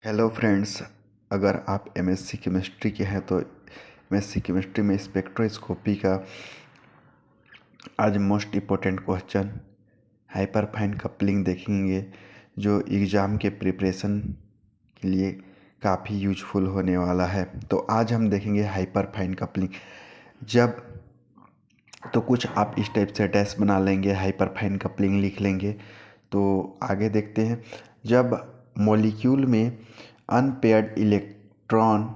Hello friends. अगर आप MSc chemistry के हैं तो एमएससी केमिस्ट्री में स्पेक्ट्रोस्कोपी का आज most important question hyperfine coupling देखेंगे, जो एग्ज़ाम के प्रिपरेशन के लिए काफ़ी यूजफुल होने वाला है। तो आज हम देखेंगे हाइपरफाइन कपलिंग। जब तो कुछ आप इस टाइप से डैश बना लेंगे, हाइपरफाइन कपलिंग लिख लेंगे। तो आगे देखते हैं। जब मॉलिक्यूल में अनपेयर्ड इलेक्ट्रॉन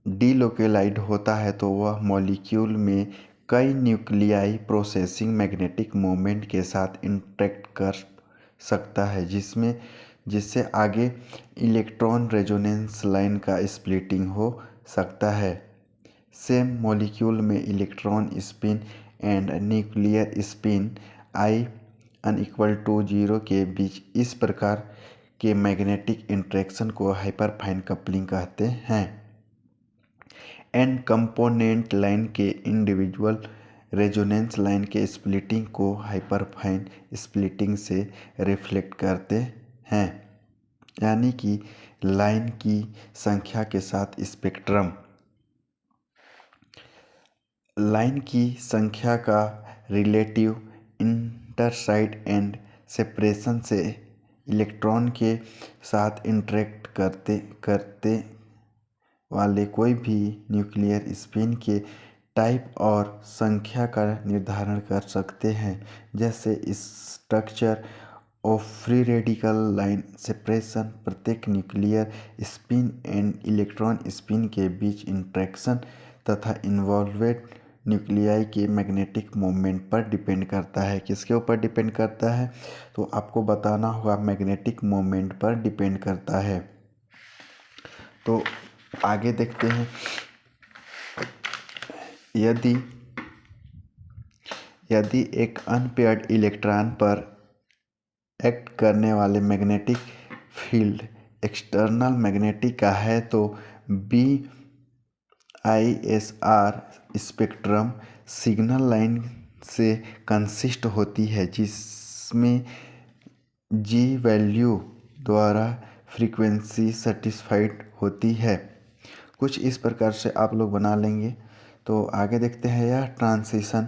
डीलोकेलाइड होता है तो वह मॉलिक्यूल में कई न्यूक्लियाई प्रोसेसिंग मैग्नेटिक मोमेंट के साथ इंटरेक्ट कर सकता है, जिससे आगे इलेक्ट्रॉन रेजोनेंस लाइन का स्प्लिटिंग हो सकता है। सेम मॉलिक्यूल में electron spin and nuclear spin I = 0 के बीच इस प्रकार के मैग्नेटिक इंटरेक्शन को हाइपरफाइन कपलिंग कहते हैं। एन कंपोनेंट लाइन के इंडिविजुअल रेजोनेंस लाइन के स्प्लिटिंग को हाइपरफाइन स्प्लिटिंग से रिफ्लेक्ट करते हैं, यानी कि लाइन की संख्या के साथ स्पेक्ट्रम। लाइन की संख्या का रिलेटिव इंटरसाइड एंड सेपरेशन से इलेक्ट्रॉन के साथ इंटरेक्ट करते वाले कोई भी न्यूक्लियर स्पिन के टाइप और संख्या का निर्धारण कर सकते हैं। जैसे structure of free radical line separation, प्रत्येक nuclear spin and electron spin के बीच इंटरेक्शन तथा इन्वॉल्वेड न्यूक्लियाई के मैग्नेटिक मोमेंट पर डिपेंड करता है। किसके ऊपर डिपेंड करता है? तो आपको बताना होगा, मैग्नेटिक मोमेंट पर डिपेंड करता है। तो आगे देखते हैं। यदि एक अनपेयर्ड इलेक्ट्रॉन पर एक्ट करने वाले मैग्नेटिक फील्ड एक्सटर्नल मैग्नेटिक का है तो BISR स्पेक्ट्रम सिग्नल लाइन से कंसिस्ट होती है, जिसमें G वैल्यू द्वारा फ्रीक्वेंसी सेटिस्फाइड होती है। कुछ इस प्रकार से आप लोग बना लेंगे। तो आगे देखते हैं। यह ट्रांजिशन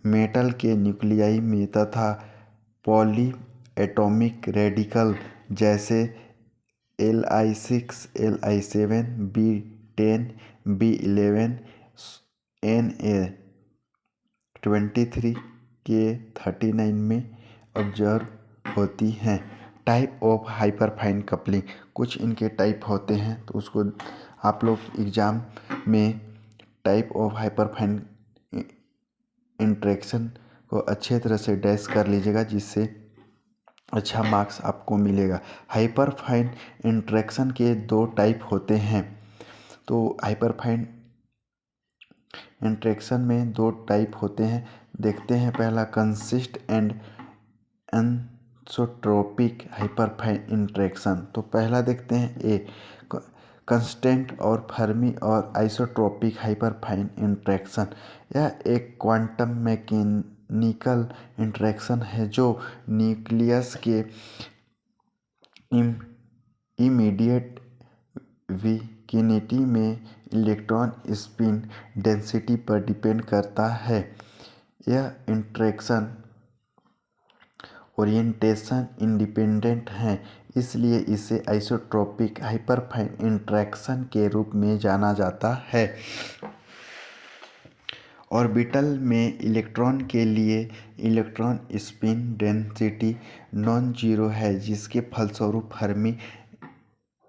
मेटल के न्यूक्लियाई में तथा पॉली एटॉमिक रेडिकल जैसे Li6, Li7, B10, B11, Na23, K39 में ऑब्जर्व होती हैं। टाइप ऑफ हाइपरफाइन कपलिंग, कुछ इनके टाइप होते हैं, तो उसको आप लोग एग्ज़ाम में टाइप ऑफ हाइपरफाइन इंटरेक्शन को अच्छे तरह से डैश कर लीजिएगा, जिससे अच्छा मार्क्स आपको मिलेगा। हाइपरफाइन इंटरेक्शन के दो टाइप होते हैं। तो हाइपरफाइन इंटरेक्शन में दो टाइप होते हैं, देखते हैं। पहला consist and anisotropic hyperfine interaction. तो पहला देखते हैं ए कंस्टेंट और फर्मी और आइसोट्रोपिक हाइपरफाइन इंटरेक्शन। यह एक क्वांटम मैकेनिकल इंटरेक्शन है जो न्यूक्लियस के इमीडिएट विकिनिटी में इलेक्ट्रॉन स्पिन डेंसिटी पर डिपेंड करता है। यह इंटरेक्शन ओरिएंटेशन इंडिपेंडेंट है, इसलिए इसे आइसोट्रोपिक हाइपरफाइन इंटरेक्शन के रूप में जाना जाता है। ऑर्बिटल में इलेक्ट्रॉन के लिए electron spin density non zero है, जिसके फलस्वरूप फर्मी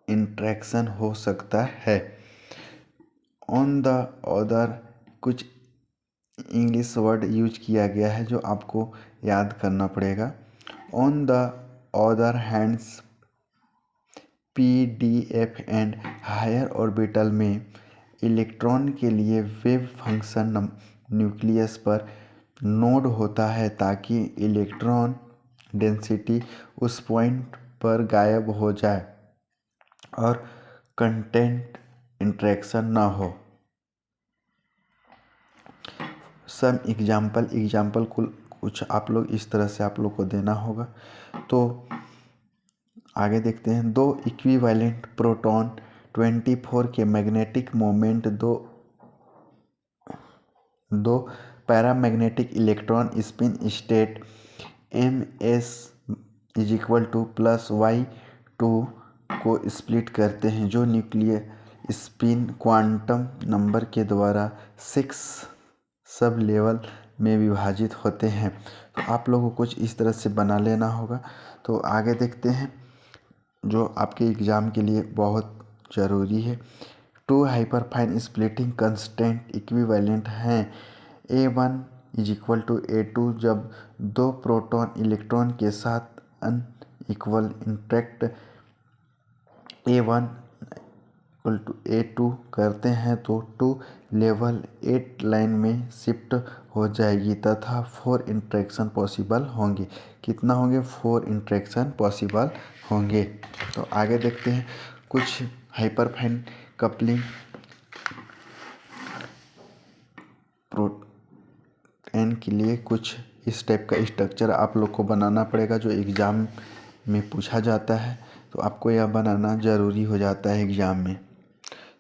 इंटरेक्शन हो सकता है। ऑन द अदर, कुछ इंग्लिश वर्ड यूज किया गया है जो आपको याद करना पड़ेगा। On the other hands, PDF and higher orbital में इलेक्ट्रॉन के लिए वेव फंक्शन न्यूक्लियस पर नोड होता है, ताकि इलेक्ट्रॉन डेंसिटी उस पॉइंट पर गायब हो जाए और कंटेंट इंटरेक्शन ना हो। सम एग्जाम्पल कुछ आप लोग इस तरह से आप लोग को देना होगा। तो आगे देखते हैं, दो इक्विवेलेंट प्रोटॉन 24 के मैग्नेटिक मोमेंट दो paramagnetic electron spin state ms is equal two plus y2 को स्प्लिट करते हैं, जो न्यूक्लियर स्पिन क्वांटम नंबर के द्वारा 6 सब लेवल में विभाजित होते हैं। तो आप लोगों को कुछ इस तरह से बना लेना होगा। तो आगे देखते हैं जो आपके एग्ज़ाम के लिए बहुत ज़रूरी है। Two hyperfine splitting constant equivalent हैं A1 is equal to A2 जब दो प्रोटॉन इलेक्ट्रॉन के साथ unequal interact A1 equal to A2 करते हैं तो 2 लेवल 8 लाइन में शिफ्ट हो जाएगी तथा 4 इंटरेक्शन पॉसिबल होंगे। कितना होंगे? 4 इंटरेक्शन पॉसिबल होंगे। तो आगे देखते हैं कुछ हाइपरफाइन कपलिंग प्रोटॉन के लिए कुछ इस टाइप का स्ट्रक्चर आप लोग को बनाना पड़ेगा जो एग्ज़ाम में पूछा जाता है। तो आपको यह बनाना ज़रूरी हो जाता है एग्ज़ाम में।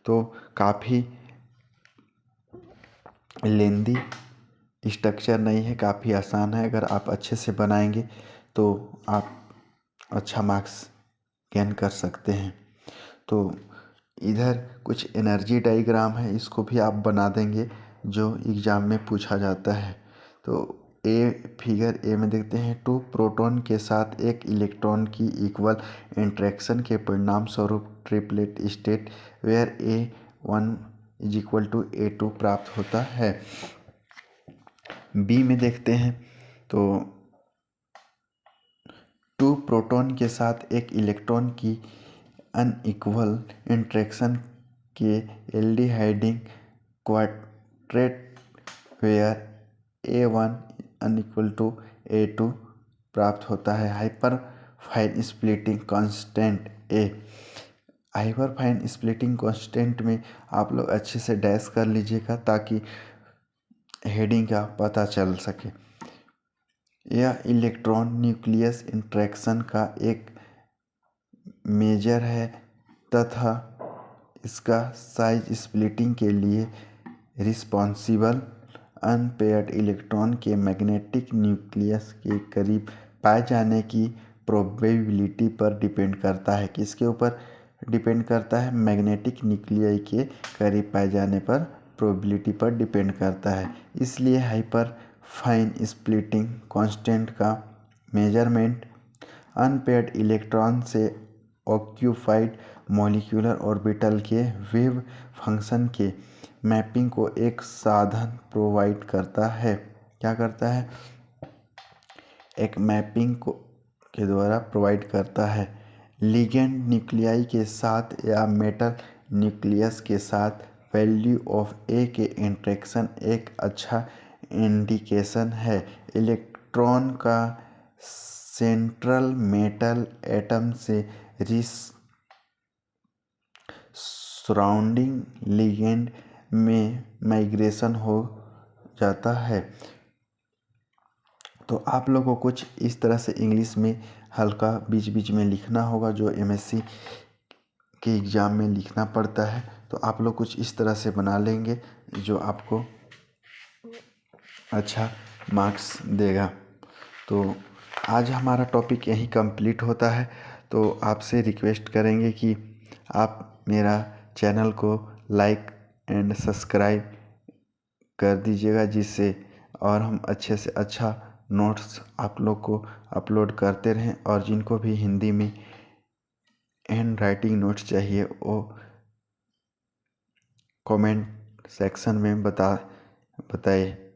तो काफ़ी लेंदी स्ट्रक्चर नहीं है, काफ़ी आसान है। अगर आप अच्छे से बनाएंगे तो आप अच्छा मार्क्स गेन कर सकते हैं। तो इधर कुछ एनर्जी डायग्राम है, इसको भी आप बना देंगे जो एग्ज़ाम में पूछा जाता है। तो फिगर ए में देखते हैं, 2 प्रोटॉन के साथ एक इलेक्ट्रॉन की इक्वल इंटरेक्शन के परिणाम स्वरूप triplet state where A1 is equal to A2 प्राप्त होता है। बी में देखते हैं तो 2 प्रोटॉन के साथ एक इलेक्ट्रॉन की अनइक्वल इंटरेक्शन के एल्डिहाइडिंग quartet where A1 unequal to A2 प्राप्त होता है। Hyperfine splitting constant A. Hyperfine splitting constant में आप लोग अच्छे से डैश कर लीजिएगा ताकि हेडिंग का पता चल सके। यह इलेक्ट्रॉन न्यूक्लियस इंटरेक्शन का एक मेजर है तथा इसका साइज स्प्लिटिंग के लिए रिस्पॉन्सिबल अनपेयर्ड इलेक्ट्रॉन के मैग्नेटिक न्यूक्लियस के करीब पाए जाने की प्रोबेबिलिटी पर डिपेंड करता है। किसके ऊपर डिपेंड करता है? मैग्नेटिक न्यूक्लियाई के करीब पाए जाने पर प्रोबेबिलिटी पर डिपेंड करता है। इसलिए हाइपर फाइन स्प्लिटिंग कांस्टेंट का मेजरमेंट अनपेयर्ड इलेक्ट्रॉन से ऑक्यूपाइड मॉलिक्यूलर ऑर्बिटल के वेव फंक्शन के मैपिंग को एक साधन प्रोवाइड करता है। क्या करता है? एक मैपिंग को के द्वारा प्रोवाइड करता है। लिगेंड न्यूक्लियाई के साथ या मेटल न्यूक्लियस के साथ वैल्यू ऑफ ए के इंटरेक्शन एक अच्छा इंडिकेशन है। इलेक्ट्रॉन का सेंट्रल मेटल एटम से सराउंडिंग लिगेंड में माइग्रेशन हो जाता है। तो आप लोगों को कुछ इस तरह से इंग्लिश में हल्का बीच बीच में लिखना होगा जो MSc के एग्ज़ाम में लिखना पड़ता है। तो आप लोग कुछ इस तरह से बना लेंगे जो आपको अच्छा मार्क्स देगा। तो आज हमारा टॉपिक यहीं कंप्लीट होता है। तो आपसे रिक्वेस्ट करेंगे कि आप मेरा चैनल को लाइक एंड सब्सक्राइब कर दीजिएगा, जिससे और हम अच्छे से अच्छा नोट्स आप लोग को अपलोड करते रहें। और जिनको भी हिंदी में हैंड राइटिंग नोट्स चाहिए वो कमेंट सेक्शन में बताएं।